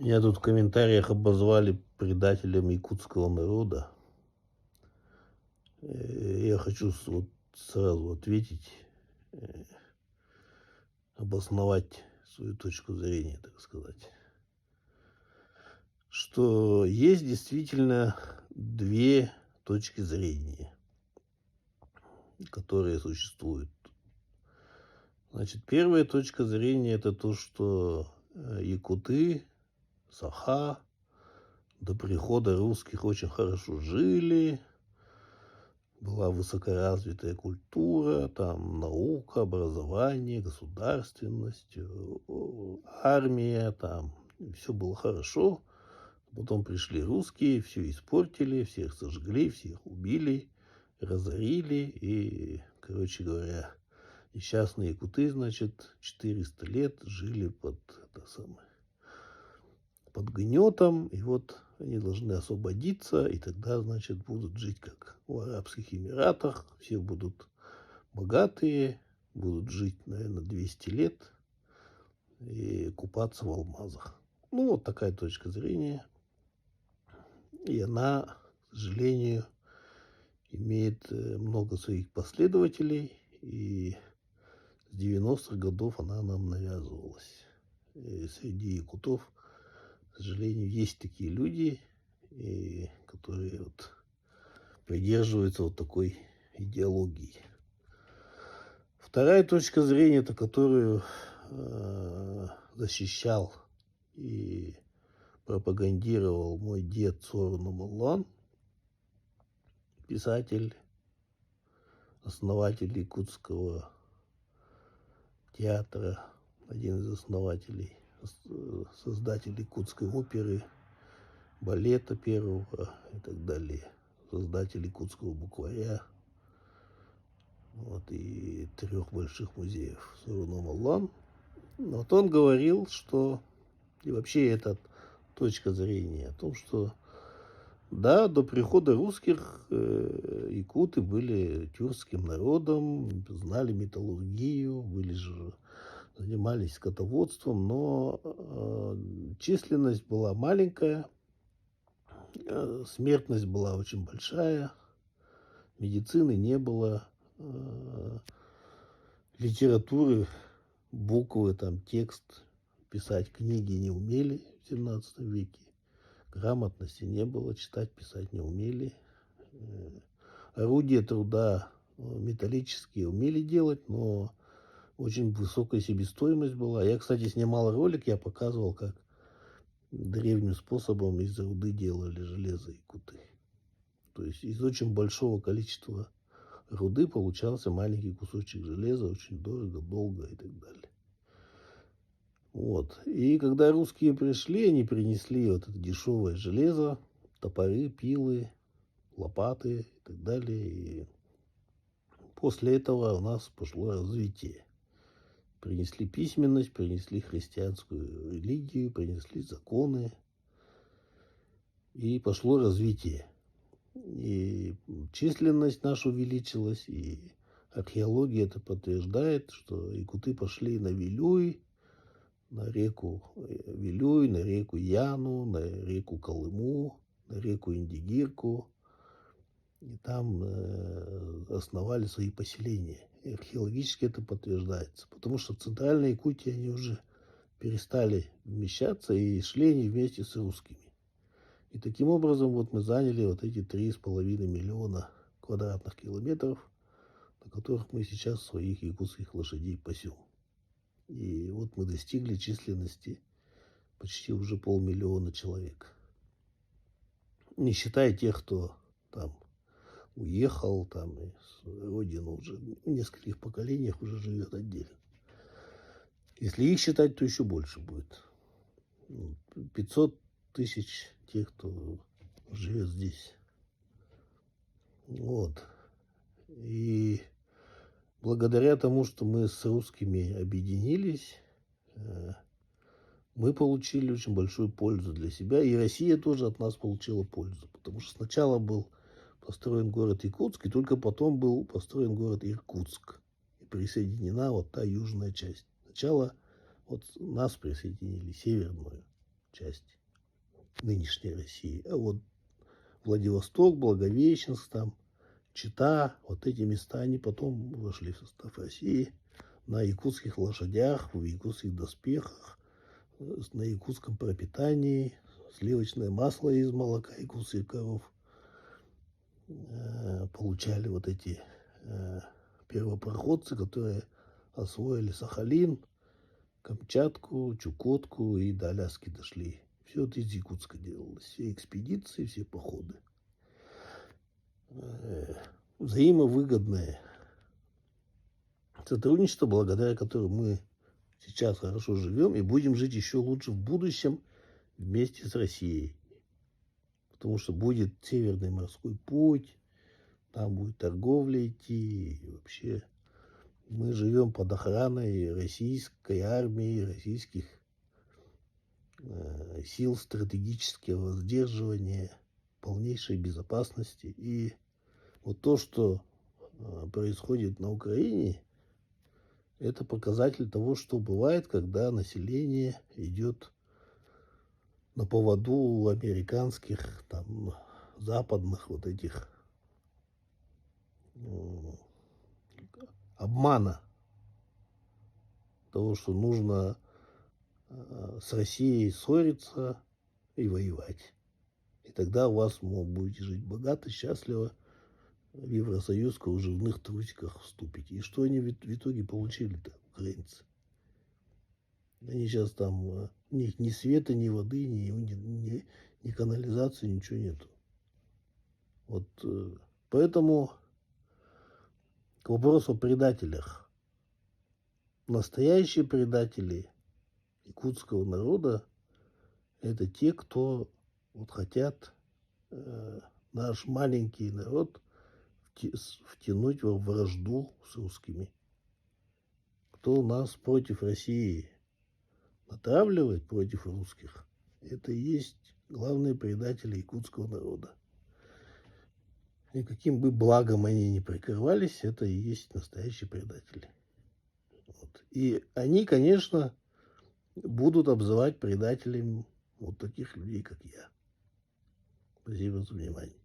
Меня тут в комментариях обозвали предателем якутского народа. Я хочу вот сразу ответить, э, обосновать свою точку зрения, так сказать. Что есть действительно две точки зрения, которые существуют. Значит, первая точка зрения — это то, что якуты, саха до прихода русских очень хорошо жили, была высокоразвитая культура, там наука, образование, государственность, армия, там все было хорошо. Потом пришли русские, все испортили, всех сожгли, всех убили, разорили. И, короче говоря, несчастные якуты, значит, 400 лет жили под гнетом, и вот они должны освободиться, и тогда, значит, будут жить как в Арабских Эмиратах, все будут богатые, будут жить, наверное, 200 лет и купаться в алмазах. Ну, вот такая точка зрения. И она, к сожалению, имеет много своих последователей, и с 90-х годов она нам навязывалась. И среди якутов, к сожалению, есть такие люди, которые вот придерживаются вот такой идеологии. Вторая точка зрения, это которую защищал и пропагандировал мой дед Сорно Моллан, писатель, основатель якутского театра, один из основателей, создатель якутской оперы, балета первого и так далее, создатель якутского букваря, вот, и 3 больших музеев Сорно Моллан. Вот он говорил, что, и вообще эта точка зрения о том, что да, до прихода русских якуты были тюркским народом, знали металлургию, занимались скотоводством, но численность была маленькая, смертность была очень большая, медицины не было, литературы, буквы, там текст, писать книги не умели в 17 веке. Грамотности не было, читать, писать не умели. Орудия труда металлические умели делать, но очень высокая себестоимость была. Я, кстати, снимал ролик, я показывал, как древним способом из руды делали железо якуты. То есть из очень большого количества руды получался маленький кусочек железа, очень дорого, долго и так далее. Вот. И когда русские пришли, они принесли вот это дешевое железо, топоры, пилы, лопаты и так далее. И после этого у нас пошло развитие. Принесли письменность, принесли христианскую религию, принесли законы. И пошло развитие. И численность наша увеличилась, и археология это подтверждает, что якуты пошли на Вилюй, на реку Вилюй, на реку Яну, на реку Колыму, на реку Индигирку. И там основали свои поселения. И археологически это подтверждается. Потому что в Центральной Якутии они уже перестали вмещаться и шли они вместе с русскими. И таким образом вот мы заняли вот эти 3,5 миллиона квадратных километров, на которых мы сейчас своих якутских лошадей пасем. И вот мы достигли численности почти уже 500 000 человек. Не считая тех, кто там уехал, там и с родину уже в нескольких поколениях уже живет отдельно. Если их считать, то еще больше будет. 500 тысяч тех, кто живет здесь. Вот. И благодаря тому, что мы с русскими объединились, мы получили очень большую пользу для себя. И Россия тоже от нас получила пользу. Потому что сначала был построен город Якутск, и только потом был построен город Иркутск. И присоединена вот та южная часть. Сначала вот нас присоединили, северную. часть нынешней России. А вот Владивосток, Благовещенск, там, Чита, вот эти места, они потом вошли в состав России на якутских лошадях, в якутских доспехах, на якутском пропитании, сливочное масло из молока якутских коров получали вот эти первопроходцы, которые освоили Сахалин, Камчатку, Чукотку и до Аляски дошли. Все это из Якутска делалось. Все экспедиции, все походы. Взаимовыгодное сотрудничество, благодаря которому мы сейчас хорошо живем и будем жить еще лучше в будущем вместе с Россией. Потому что будет Северный морской путь, там будет торговля идти, и вообще мы живем под охраной российской армии, российских сил стратегического сдерживания, полнейшей безопасности. И вот то, что происходит на Украине, это показатель того, что бывает, когда население идет на поводу у американских, там, западных вот этих обмана того, что нужно с Россией ссориться и воевать. И тогда у вас, мол, будете жить богато, счастливо, в Евросоюз, в кружевных трусиках вступите. И что они в итоге получили-то, украинцы? Они сейчас там, у них ни света, ни воды, ни канализации, ничего нету. Вот поэтому к вопросу о предателях. Настоящие предатели якутского народа — это те, кто вот хотят наш маленький народ втянуть во вражду с русскими. Кто нас против России натравливает, против русских, это и есть главные предатели якутского народа. И каким бы благом они ни прикрывались, это и есть настоящие предатели. Вот. И они, конечно, будут обзывать предателями вот таких людей, как я. Спасибо за внимание.